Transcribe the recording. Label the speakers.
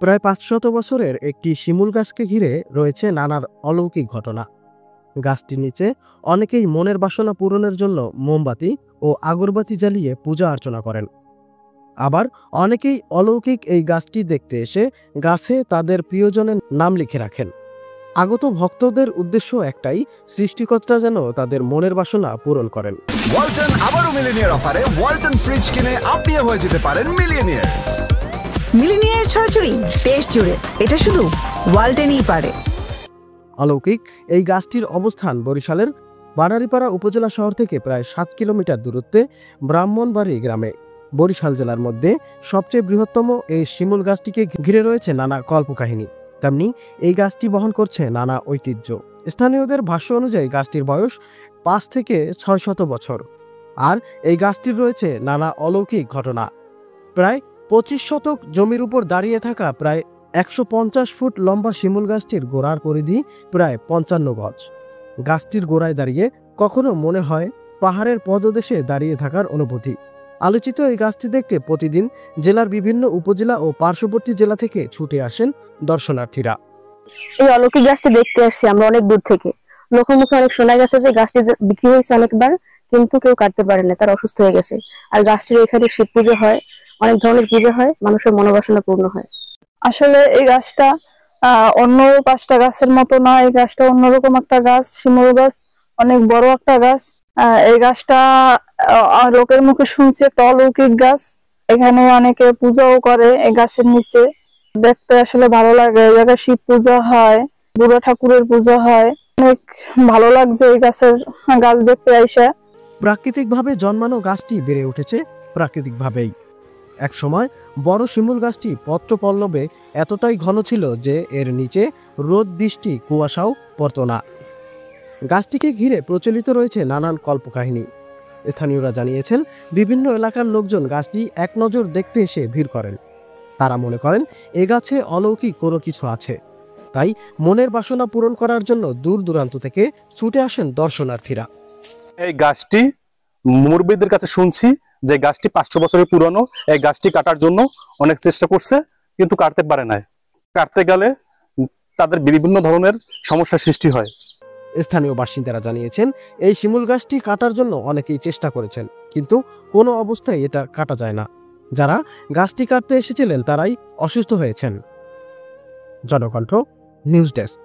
Speaker 1: প্রায় 500 বছরের একটি শিমুল গাছকে ঘিরে রয়েছে নানার অলৌকিক ঘটনা। গাছটির নিচে অনেকেই মনের বাসনা পূরণের জন্য মোমবাতি ও আগরবাতি জ্বালিয়ে পূজা অর্চনা করেন। আবার অনেকেই অলৌকিক এই গাছটি দেখতে এসে গাছে তাদের প্রিয়জনের নাম লিখে রাখেন। আগত ভক্তদের উদ্দেশ্য একটাই, সৃষ্টিকর্তা যেন তাদের মনের বাসনা পূরণ করেন।
Speaker 2: ওয়ালটন আবারও মিলিনিয়ার অফারে ওয়ালটন ফ্রিজ কিনে আপনিও হয়ে যেতে পারেন মিলিয়নিয়ার।
Speaker 3: মিলিনিয়ার ছড়াছড়ি দেশ জুড়ে, এটা শুধু ওয়ালটনই পারে।
Speaker 1: অলৌকিক এই গাছটির অবস্থান বরিশালের বানারীপাড়া উপজেলা শহর থেকে প্রায় 7 কিলোমিটার দূরত্বে ব্রাহ্মণবাড়ী গ্রামে। বরিশাল জেলার মধ্যে সবচেয়ে বৃহত্তম এই শিমুল গাছটিকে ঘিরে রয়েছে নানা কল্পকাহিনী, তেমনি এই গাছটি বহন করছে নানা ঐতিহ্য। স্থানীয়দের ভাষ্য অনুযায়ী গাছটির বয়স 5 থেকে 600 বছর, আর এই গাছটির রয়েছে নানা অলৌকিক ঘটনা। প্রায় 25 শতক জমির উপর দাঁড়িয়ে থাকা প্রায় 150 ফুট লম্বা শিমুল গাছটির গোড়ার পরিধি প্রায় 55 গজ। গাছটির গোড়ায় দাঁড়িয়ে কখনো মনে হয় পাহাড়ের পদদেশে দাঁড়িয়ে থাকার অনুভূতি। আলোচিত এই গাছটি দেখতে প্রতিদিন জেলার বিভিন্ন উপজেলা ও পার্শ্ববর্তী জেলা থেকে ছুটে আসেন দর্শনার্থীরা।
Speaker 4: এই অলৌকিক গাছটি দেখতে আসছি আমরা অনেক দূর থেকে। লোকের মুখে অনেক শোনা গেছে যে গাছটি বিক্রি হয়েছে অনেকবার, কিন্তু কেউ কাটতে পারে না, তারা অসুস্থ হয়ে গেছে। আর গাছটির এখানে শিব পুজো হয়, অনেক ধরনের পুজো হয়, মানুষের মনোবাসনা পূর্ণ হয়।
Speaker 5: আসলে এই গাছটা অন্য 5টা গাছের মতো না, এই গাছটা অন্যরকম একটা গাছ, শিমুল গাছ, অনেক বড় একটা গাছ। এই গাছটা লোকের মুখে শুনছি একটা অলৌকিক গাছ। এখানে অনেকে পূজাও করে এই গাছের নিচে। দেখতে আসলে ভালো লাগে, এই জায়গায় শিব পূজা হয়, বুড়ো ঠাকুরের পূজা হয়। অনেক ভালো লাগছে এই গাছ দেখতে আইসা।
Speaker 1: প্রাকৃতিকভাবে জন্মানো গাছটি বেড়ে উঠেছে প্রাকৃতিকভাবেই। একসময় বড় শিমুল গাছটি পত্রপল্লবে এতটাই ঘন ছিল যে এর নিচে রোদ, বৃষ্টি, কুয়াশাও পড়ত না। গাছটিকে ঘিরে প্রচলিত রয়েছে নানান কল্পকাহিনী। স্থানীয়রা জানিয়েছেন, বিভিন্ন এলাকার লোকজন গাছটি এক নজর দেখতে এসে ভিড় করেন। তারা মনে করেন এ গাছে অলৌকিক কোনো কিছু আছে, তাই মনের বাসনা পূরণ করার জন্য দূর দূরান্ত থেকে ছুটে আসেন দর্শনার্থীরা।
Speaker 6: এই গাছটি মুরব্বিদের কাছে শুনছি যে গাছটি 500 বছরের পুরনো। এই গাছটি কাটার জন্য অনেক চেষ্টা করছে, কিন্তু কাটতে পারে না। কাটতে গেলে তাদের বিভিন্ন ধরনের সমস্যার সৃষ্টি হয়।
Speaker 1: স্থানীয় বাসিন্দারা জানিয়েছেন, এই শিমুল গাছটি কাটার জন্য অনেকেই চেষ্টা করেছেন, কিন্তু কোনো অবস্থায় এটা কাটা যায় না। যারা গাছটি কাটতে এসেছিলেন তারাই অসুস্থ হয়েছেন। Janakantha, news desk.